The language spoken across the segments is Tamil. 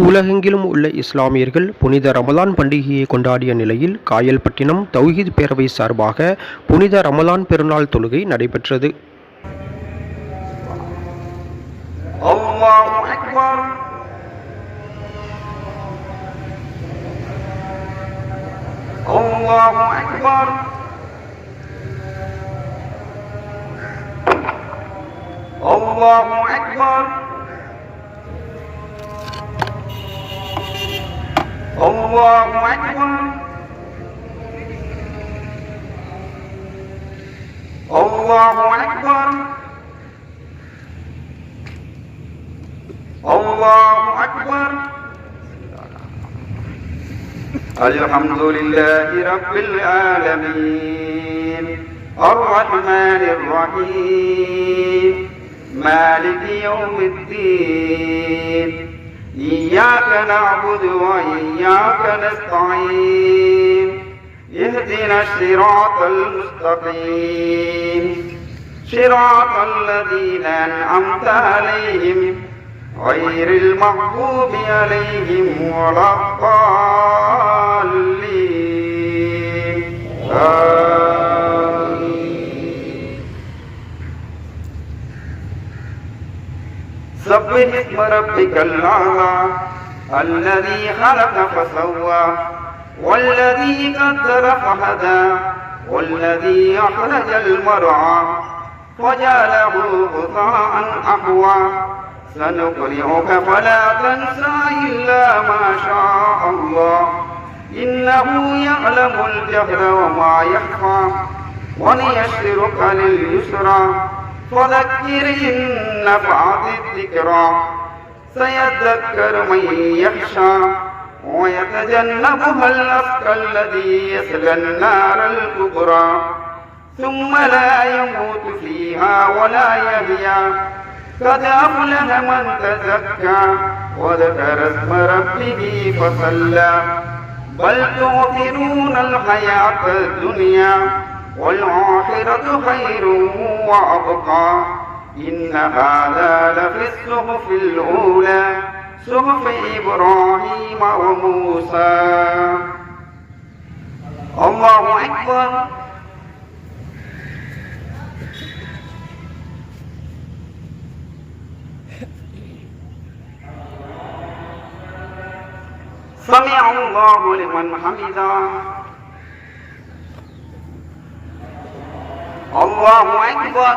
உலகெங்கிலும் உள்ள இஸ்லாமியர்கள் புனித ரமலான் பண்டிகையை கொண்டாடிய நிலையில் காயல்பட்டினம் தௌஹீத் பேரவை சார்பாக புனித ரமலான் பெருநாள் தொழுகை நடைபெற்றது. الله أكبر الله أكبر الله أكبر. الحمد لله رب العالمين الرحمن الرحيم مالك يوم الدين إياك نعبد وإياك نستعين اهدنا الصراط المستقيم صراط الذين أنعمت عليهم غير المغضوب عليهم ولا الضالين سبح اسم ربك الأعلى الذي خلق فسوى والذي قدر فهدى والذي أخرج المرعى فجعله غثاء أحوى سنقرئك فلا تنسى إلا ما شاء الله إنه يعلم الجهر وما يخفى ونيسرك لليسرى فذكر إن نفعت الذكرى سيذكر من يخشى ويتجنبها الأشقى الذي يصلى النار الكبرى ثم لا يموت فيها ولا يحيا قد أفلح من تزكى وذكر اسم ربه فصلى بل تؤثرون الحياة الدنيا والآخرة خير وأبقى إن هذا لفي الصحف الأولى صحف إبراهيم وموسى. الله أكبر. سمع الله لمن حمده. الله أكبر.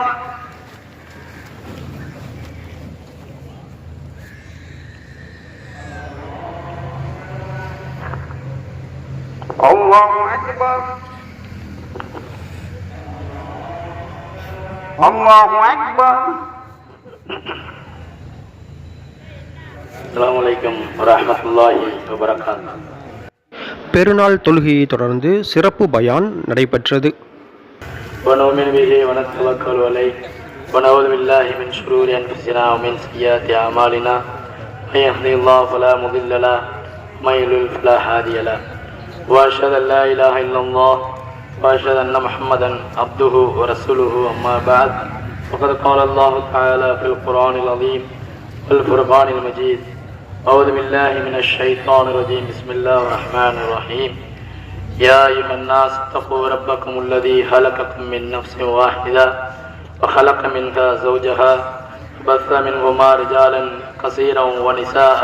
الله أكبر. الله أكبر. السلام عليكم ورحمة الله وبركاته. பெருநாள் தொழுகையை தொடர்ந்து சிறப்பு பயான் நடைபெற்றது. ونؤمن به ونتوكل عليه ونعوذ بالله من شرور أنفسنا ومن سيئات أعمالنا من يهده الله فلا مضل له ومن يضلل فلا هادي له وأشهد أن لا إله إلا الله وأشهد أن محمدا عبده ورسوله أما بعد فقد قال الله تعالى في القرآن العظيم والفرقان المجيد أعوذ بالله من الشيطان الرجيم بسم الله الرحمن الرحيم يا أيها الناس اتقوا ربكم الذي خلقكم من نفس واحدة وخلق منها زوجها وبث منهما رجالا كثيرا ونساء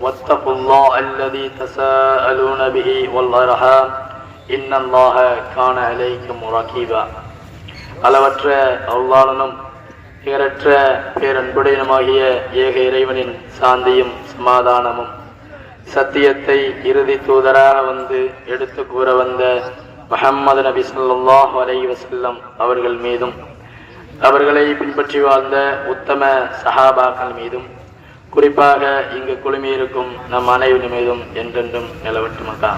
واتقوا الله الذي تساءلون به والأرحام إن الله كان عليكم رقيبا. அளவற்ற அருளாளனும் நிகரற்ற பேரன்புடையனுமாகிய ஏக இறைவனின் சாந்தியும் சமாதானமும் சத்தியத்தை இறுதி தூதராக வந்து எடுத்து கூற வந்த முஹம்மது நபி ஸல்லல்லாஹு அலைஹி வஸல்லம் அவர்கள் மீதும் அவர்களை பின்பற்றி வாழ்ந்த உத்தம சஹாபாக்கள் மீதும் குறிப்பாக இங்கு குழுமியிருக்கும் நம் அனைவரின் மீதும் என்றென்றும் நிலவட்டுமக்கா.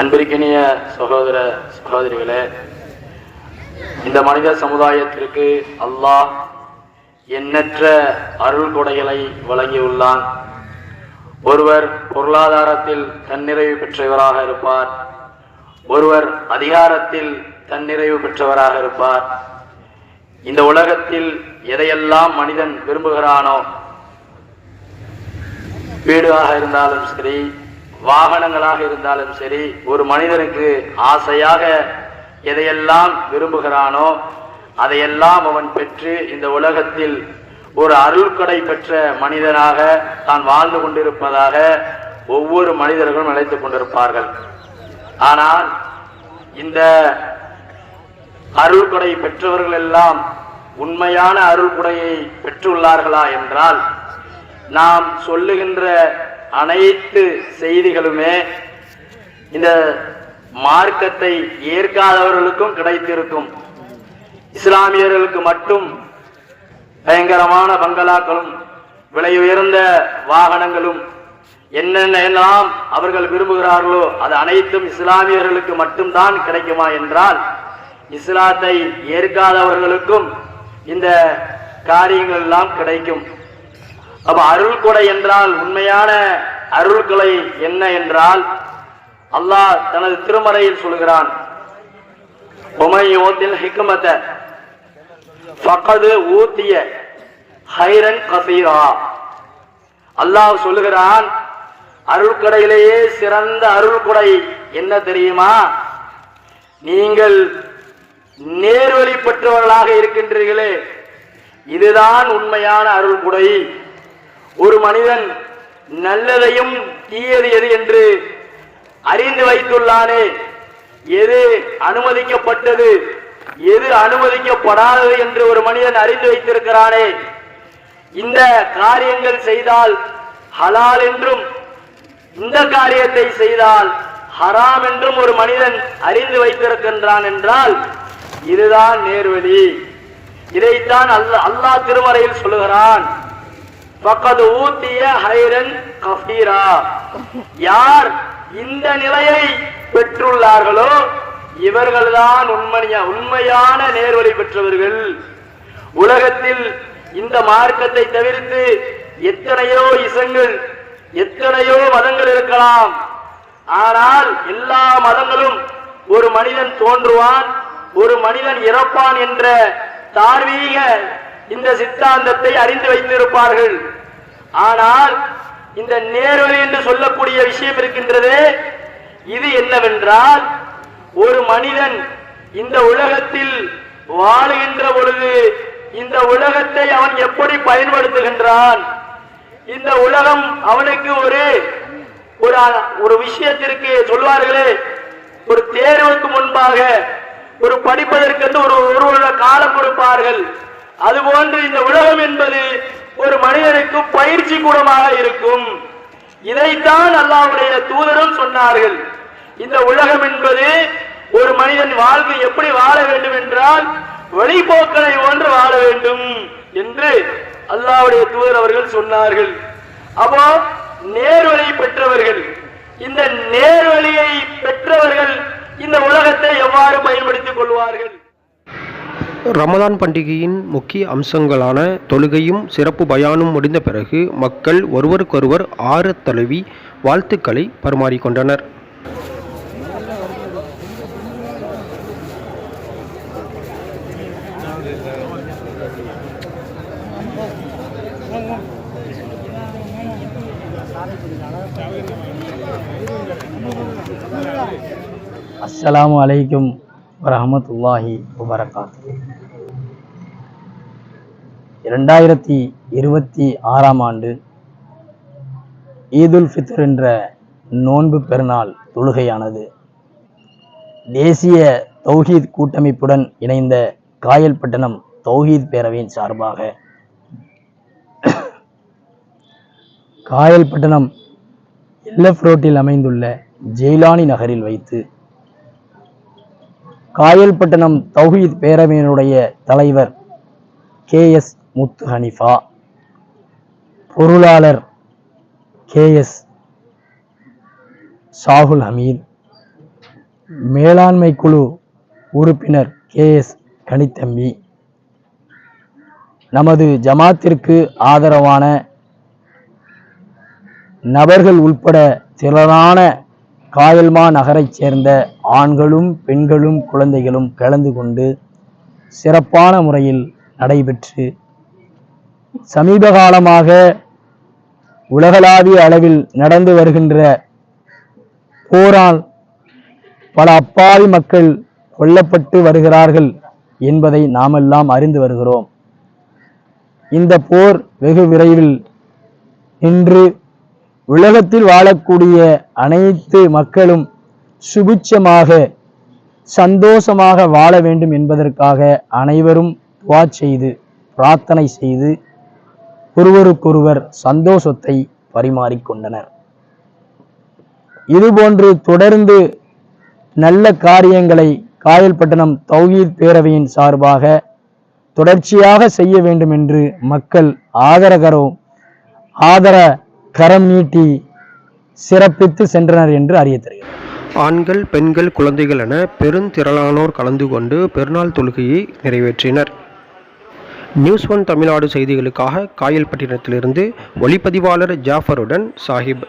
அன்பிற்கினிய சகோதர சகோதரிகளே, இந்த மனித சமுதாயத்திற்கு அல்லாஹ் எண்ணற்ற அருள் கொடைகளை வழங்கியுள்ளான். ஒருவர் பொருளாதாரத்தில் தன்னிறைவு பெற்றவராக இருப்பார், ஒருவர் அதிகாரத்தில் தன்னிறைவு பெற்றவராக இருப்பார். இந்த உலகத்தில் எதையெல்லாம் மனிதன் விரும்புகிறானோ, வீடாக இருந்தாலும் சரி, வாகனங்களாக இருந்தாலும் சரி, ஒரு மனிதனுக்கு ஆசையாக எதையெல்லாம் விரும்புகிறானோ அதையெல்லாம் அவன் பெற்று இந்த உலகத்தில் ஒரு அருள்கொடை பெற்ற மனிதனாக தான் வாழ்ந்து கொண்டிருப்பதாக ஒவ்வொரு மனிதர்களும் நினைத்துக் கொண்டிருப்பார்கள். ஆனால் இந்த அருள்கொடை பெற்றவர்கள் எல்லாம் உண்மையான அருள்கொடையை பெற்றுள்ளார்களா என்றால், நாம் சொல்லுகின்ற அனைத்து செய்திகளுமே இந்த மார்க்கத்தை ஏற்காதவர்களுக்கும் கிடைத்திருக்கும். இஸ்லாமியர்களுக்கு மட்டும் பயங்கரமான பங்களாக்களும் விலை உயர்ந்த வாகனங்களும் என்னென்னலாம் அவர்கள் விரும்புகிறார்களோ அது அனைத்தும் இஸ்லாமியர்களுக்கு மட்டும்தான் கிடைக்குமா என்றால், இஸ்லாத்தை ஏற்காதவர்களுக்கும் இந்த காரியங்கள் எல்லாம் கிடைக்கும். அப்ப அருள்கொடை என்றால் உண்மையான அருள்கொடை என்ன என்றால், அல்லாஹ் தனது திருமறையில் சொல்கிறான், அல்லாஹ் சொல்லுகிறான், அருள்கொடையிலேயே சிறந்த அருள்கொடை என்ன தெரியுமா? நீங்கள் நேர்வழி பெற்றவர்களாக இருக்கின்றீர்களே, இதுதான் உண்மையான அருள்கொடை. ஒரு மனிதன் நல்லதையும் தீயது எது என்று அறிந்து வைத்துள்ளானே, எது அனுமதிக்கப்பட்டது எது அனுமதிக்கப்படாதது என்று ஒரு மனிதன் அறிந்து வைத்திருக்கிறானே, இந்த காரியங்கள் செய்தால் ஹலால் என்றும் இந்த காரியத்தை செய்தால் ஹராம் என்றும் ஒரு மனிதன் அறிந்து வைத்திருக்கின்றான் என்றால் இதுதான் நேர்வழி. இதைத்தான் அல்லாஹ் திருமறையில் சொல்லுகிறான், ஃபக்கத் ஊத்திய ஹைரன் கஃபீரா. யார் இந்த நிலையை பெற்றுள்ளார்களோ இவர்கள்தான் உண்மையான நேர்வழி பெற்றவர்கள். உலகத்தில் இந்த மார்க்கத்தை தவிர்த்து எத்தனையோ இசங்கள் எத்தனையோ மதங்கள் இருக்கலாம். ஆனால் எல்லா மதங்களும் ஒரு மனிதன் தோன்றுவான், ஒரு மனிதன் இறப்பான் என்ற தார்மீக இந்த சித்தாந்தத்தை அறிந்து வைத்திருப்பார்கள். ஆனால் இந்த நேர்வழி என்று சொல்லக்கூடிய விஷயம் இருக்கின்றதே, இது என்னவென்றால், ஒரு மனிதன் இந்த உலகத்தில் வாழுகின்ற பொழுது இந்த உலகத்தை அவன் எப்படி பயன்படுத்துகின்றான், இந்த உலகம் அவனுக்கு ஒரு விஷயத்திற்கு சொல்வார்களே, ஒரு தேர்வுக்கு முன்பாக ஒரு படிப்பதற்கு ஒரு வருட காலம் கொடுப்பார்கள். அதுபோன்று இந்த உலகம் என்பது ஒரு மனிதனுக்கு பயிற்சி கூடமாக இருக்கும். இதைத்தான் அல்லாஹ்வுடைய தூதரும் சொன்னார்கள். இந்த உலகம் என்பது ஒரு மனிதன் வாழ்க்கை எப்படி வாழ வேண்டும் என்றால் வழிபோக்கனை ஒன்று வாழ வேண்டும் என்று அல்லாஹ்வுடைய தூதர் அவர்கள் சொன்னார்கள். அப்போ நேர்வழி பெற்றவர்கள், இந்த நேர்வழியை பெற்றவர்கள் இந்த உலகத்தை எவ்வாறு பயன்படுத்திக் கொள்வார்கள்? ரமதான் பண்டிகையின் முக்கிய அம்சங்களான தொழுகையும் சிறப்பு பயானும் முடிந்த பிறகு மக்கள் ஒருவருக்கொருவர் ஆறத் தழுவி வாழ்த்துக்களை பரிமாறிக்கொண்டனர். அஸ்ஸலாமு அலைக்கும் வரஹ்மத்துல்லாஹி வபரகாத்துஹு. 2026ஆம் ஆண்டு ஈதுல் ஃபித்ர் என்ற நோன்பு பெருநாள் தொழுகையானது தேசிய தௌஹீத் கூட்டமைப்புடன் இணைந்த காயல்பட்டணம் தௌஹீத் பேரவையின் சார்பாக காயல்பட்டணம் எல்எஃப் ரோட்டில் அமைந்துள்ள ஜெயிலானி நகரில் வைத்து காயல்பட்டணம் தௌஹீத் பேரவையினுடைய தலைவர் KS முத்து ஹனிஃபா, பொருளாளர் KS ஷாகுல் ஹமீத், மேலாண்மை குழு உறுப்பினர் KS கனித்தம்பி, நமது ஜமாத்திற்கு ஆதரவான நபர்கள் உட்பட திரளான காயல்மா நகரைச் சேர்ந்த ஆண்களும் பெண்களும் குழந்தைகளும் கலந்து கொண்டு சிறப்பான முறையில் நடைபெற்று சமீப காலமாக உலகளாவிய அளவில் நடந்து வருகின்ற போரால் பல அப்பாவி மக்கள் கொல்லப்பட்டு வருகிறார்கள் என்பதை நாமெல்லாம் அறிந்து வருகிறோம். இந்த போர் வெகு விரைவில் இன்று உலகத்தில் வாழக்கூடிய அனைத்து மக்களும் சுபிட்சமாக சந்தோஷமாக வாழ வேண்டும் என்பதற்காக அனைவரும் துஆ செய்து பிரார்த்தனை செய்து ஒருவருக்கொருவர் சந்தோஷத்தை பரிமாறிக்கொண்டனர். இதுபோன்று தொடர்ந்து நல்ல காரியங்களை காயல்பட்டினம் தௌஹீத் பேரவையின் சார்பாக தொடர்ச்சியாக செய்ய வேண்டும் என்று மக்கள் ஆதர கரம் நீட்டி சிறப்பித்து சென்றனர் என்று அறிய தருகிறது. ஆண்கள், பெண்கள், குழந்தைகள் என பெருந்திரளானோர் கலந்து கொண்டு பெருநாள் தொழுகையை நிறைவேற்றினர். நியூஸ் 1 தமிழ்நாடு செய்திகளுக்காக காயல்பட்டினத்திலிருந்து ஒளிப்பதிவாளர் ஜாஃபருடன் சாஹிப்.